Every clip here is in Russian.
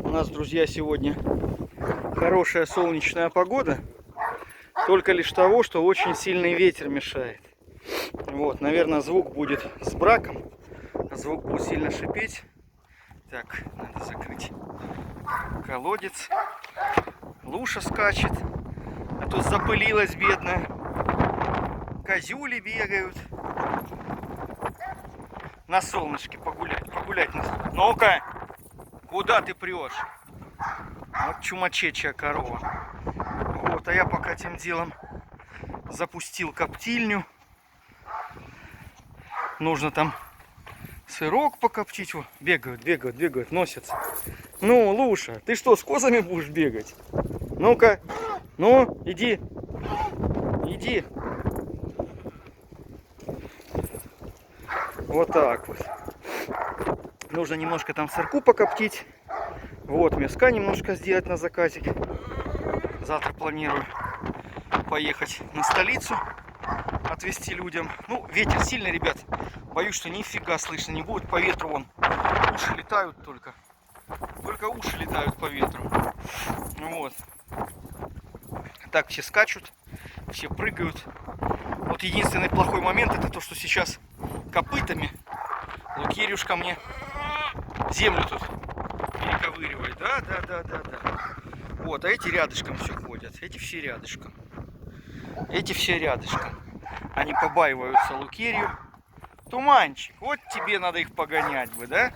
У нас, друзья, сегодня хорошая солнечная погода. Только лишь того, что очень сильный ветер мешает. Вот, наверное, звук будет с браком. Звук будет сильно шипеть. Так, надо закрыть колодец. Луша скачет. А тут запылилась бедная. Козюли бегают. На солнышке погулять. Ну-ка, куда ты прешь? Вот чумачечья корова. Вот, а я пока тем делом запустил коптильню. Нужно там сырок покоптить. О, бегают, носятся. Ну, Луша, ты что, с козами будешь бегать? Ну-ка, ну, иди. Вот так вот. Нужно немножко там сырку покоптить. Вот, мяска немножко сделать на заказик. Завтра планирую поехать на столицу, отвезти людям. Ну, ветер сильный, ребят. Боюсь, что нифига слышно не будет. По ветру вон уши летают только. Только уши летают по ветру. Вот. Так все скачут, все прыгают. Вот единственный плохой момент — это то, что сейчас копытами Лукерюшка мне землю тут перековыривает. Да. Вот, а эти рядышком все ходят. Эти все рядышком. Они побаиваются Лукерью. Туманчик, вот тебе надо их погонять бы, да?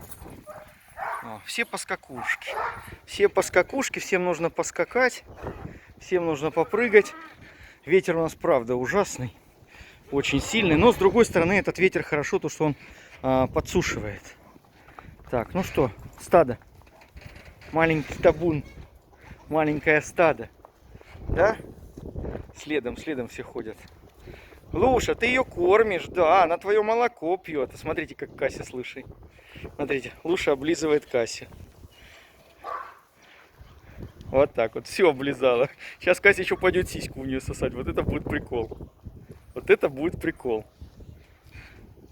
О, все поскакушки. Всем нужно поскакать. Всем нужно попрыгать. Ветер у нас, правда, ужасный. Очень сильный. Но, с другой стороны, этот ветер хорошо, то что он подсушивает. Так, ну что, стадо. Маленький табун. Маленькое стадо. Да? Следом все ходят. Луша, ты ее кормишь, да, она твое молоко пьет. Смотрите, как Кася, слышит. Смотрите, Луша облизывает Касю. Вот так вот, все облизала. Сейчас Кася еще пойдет сиську у нее сосать. Вот это будет прикол.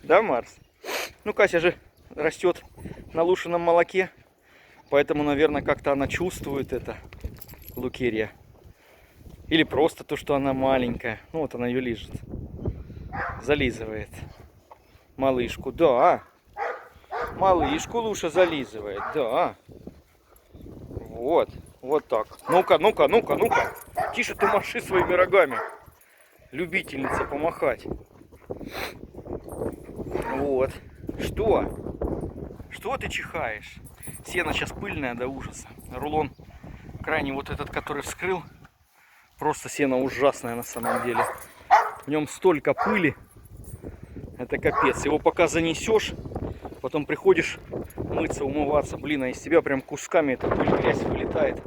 Да, Марс? Ну, Кася же растет на Лушином молоке. Поэтому, наверное, как-то она чувствует это, Лукерья. Или просто то, что она маленькая. Ну, вот она ее лижет. Зализывает малышку, да. Малышку Луша зализывает, да. Вот так. Ну-ка. Тише ты маши своими рогами. Любительница помахать. Вот. Что ты чихаешь? Сено сейчас пыльное до ужаса. Рулон крайний вот этот, который вскрыл. Просто сено ужасное на самом деле. В нем столько пыли. Это капец. Его пока занесешь, потом приходишь мыться, умываться. Блин, а из тебя прям кусками эта пыль, грязь вылетает.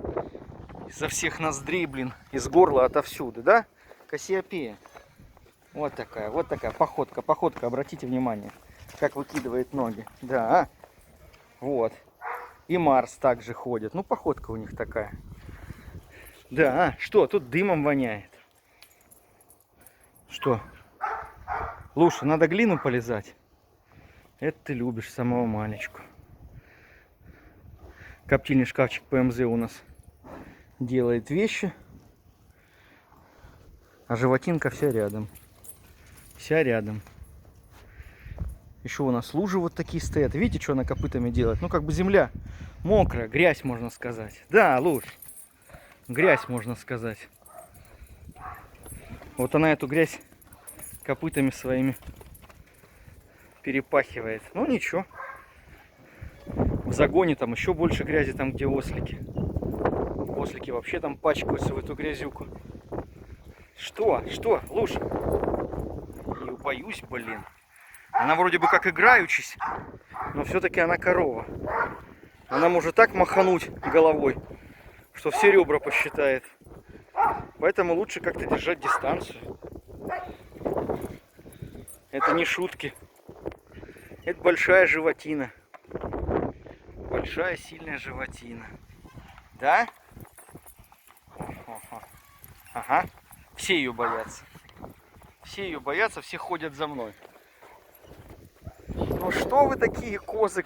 Изо всех ноздрей, блин. Из горла, отовсюду, да? Кассиопея. Вот такая походка. Обратите внимание, как выкидывает ноги. Да. Вот. И Марс также ходит. Ну, походка у них такая. Да. Что? Тут дымом воняет. Что? Луша, надо глину полизать. Это ты любишь, самого малечку. Коптильный шкафчик ПМЗ у нас делает вещи. А животинка вся рядом. Еще у нас лужи вот такие стоят. Видите, что она копытами делает? Ну, как бы земля мокрая, грязь, можно сказать. Да, Луж, грязь, можно сказать. Вот она эту грязь копытами своими перепахивает. Ну, ничего. В загоне там еще больше грязи, там, где ослики. Ослики вообще там пачкаются в эту грязюку. Что, Луж? Я боюсь, блин. Она вроде бы как играючись, но все-таки она корова. Она может так махануть головой, что все ребра посчитает. Поэтому лучше как-то держать дистанцию. Это не шутки. Это большая животина. Большая сильная животина. Да? Ага. Все ее боятся. Все ходят за мной. Ну что вы такие козы.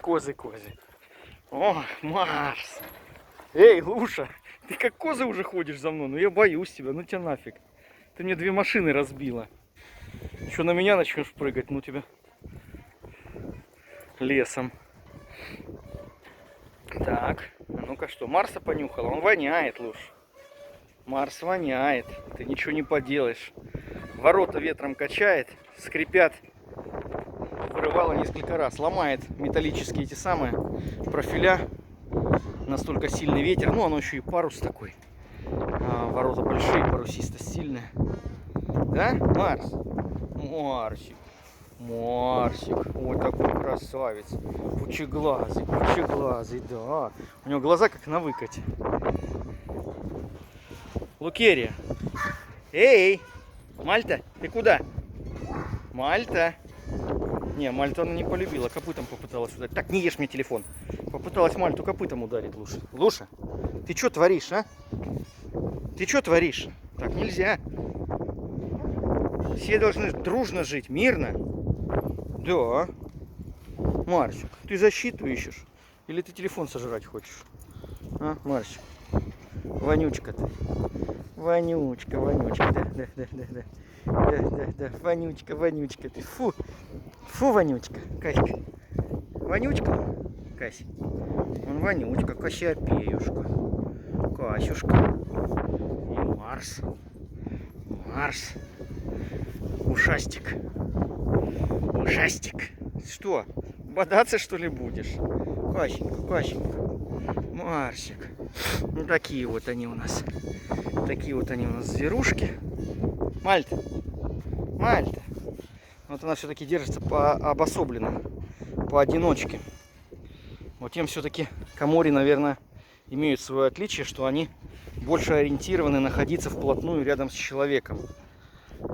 О, Марс. Эй, Луша, ты как коза уже ходишь за мной? Ну я боюсь тебя, ну тебя нафиг. Ты мне 2 машины разбила. Еще на меня начнешь прыгать, ну тебя лесом. Так, а ну-ка что, Марса понюхал? Он воняет, Луш. Марс воняет, ты ничего не поделаешь. Ворота ветром качает, скрипят. Вырывало несколько раз, ломает металлические эти самые профиля. Настолько сильный ветер, ну оно еще и парус такой. Ворота большие, парусистость сильная. Да, Марс? Марсик. Марсик. Ой, такой красавец. Пучеглазый, да. У него глаза как на выкате. Лукерия. Эй, Мальта, ты куда? Мальта. Не, Мальту она не полюбила, копытом попыталась ударить. Так, не ешь мне телефон. Попыталась Мальту копытом ударить, Луша. Луша, ты что творишь, а? Ты что творишь? Так нельзя. Все должны дружно жить, мирно. Да. Марсик, ты защиту ищешь? Или ты телефон сожрать хочешь? А, Марсик? Вонючка ты. Вонючка, да. Вонючка ты. Фу, вонючка. Каська. Вонючка? Кась. Он вонючка, Кассиопеюшка. Касюшка. И Марс. Ушастик. Что, бодаться что ли будешь? Касенька. Марсик. Ну такие вот они у нас. Зверушки. Мальта. Вот она все-таки держится обособленно, поодиночке. Вот тем все-таки комори, наверное, имеют свое отличие, что они больше ориентированы находиться вплотную рядом с человеком.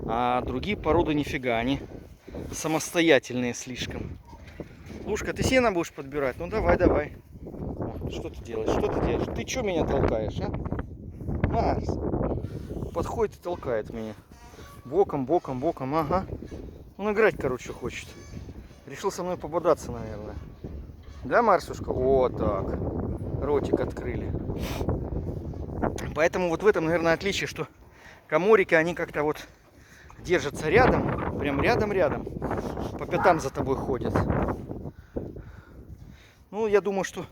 А другие породы нифига, они самостоятельные слишком. Лушка, ты сено будешь подбирать? Ну давай. Что ты делаешь? Ты что меня толкаешь, а? Марс. Подходит и толкает меня. Боком, ага. Он играть, короче, хочет. Решил со мной пободаться, наверное. Да, Марсушка? О, так. Ротик открыли. Поэтому вот в этом, наверное, отличие, что коморики, они как-то вот держатся рядом. Прям рядом. По пятам за тобой ходят. Ну, я думаю, что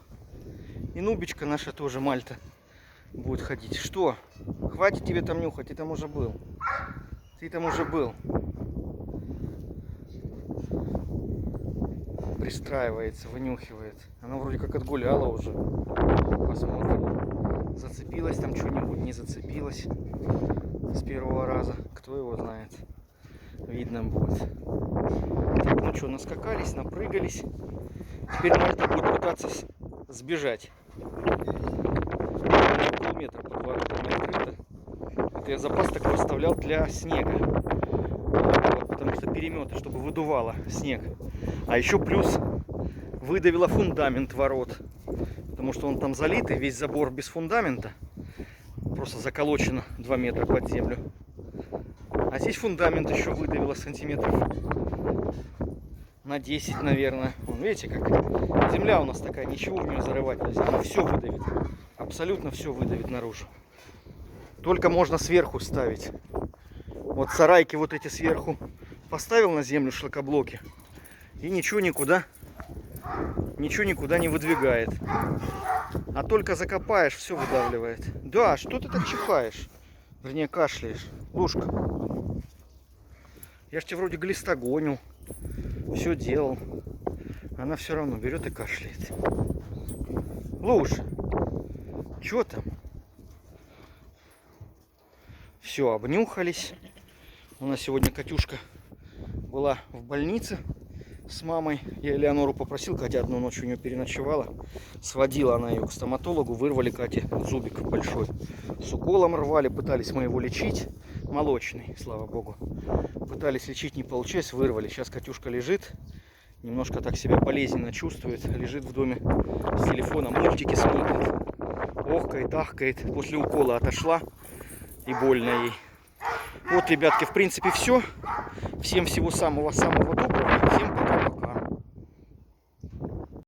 и Нубичка наша тоже, Мальта, будет ходить. Что? Хватит тебе там нюхать, ты там уже был. Пристраивается, вынюхивает. Она вроде как отгуляла уже. Посмотрим. Зацепилась там что-нибудь, не зацепилась с первого раза. Кто его знает. Видно будет. Так, ну что, наскакались, напрыгались. Теперь Мальта будет пытаться сбежать. Полметра под воротами открыто. Это я запас такой оставлял для снега. Вот, потому что переметы, чтобы выдувало снег. А еще плюс выдавило фундамент ворот. Потому что он там залитый, весь забор без фундамента. Просто заколочено 2 метра под землю. А здесь фундамент еще выдавило сантиметров на 10, наверное. Вон, видите, как земля у нас такая, ничего в нее зарывать нельзя. Она все выдавит. Абсолютно все выдавит наружу. Только можно сверху ставить. Вот сарайки вот эти сверху поставил на землю шлакоблоки. И ничего никуда не выдвигает. А только закопаешь, все выдавливает. Да, что ты так чихаешь? Вернее, кашляешь. Лушка. Я ж тебе вроде глиста гонил. Все делал. Она все равно берет и кашляет. Луш, что там? Все, обнюхались. У нас сегодня Катюшка была в больнице с мамой. Я Элеонору попросил, Катя одну ночь у нее переночевала. Сводила она ее к стоматологу, вырвали Кате зубик большой. С уколом рвали, пытались мы его лечить. Молочный, слава богу. Пытались лечить, не получилось, вырвали. Сейчас Катюшка лежит, немножко так себя болезненно чувствует. Лежит в доме с телефоном, мультики смотрит. Охкает, ахкает. После укола отошла и больно ей. Вот, ребятки, в принципе все. Всем всего самого-самого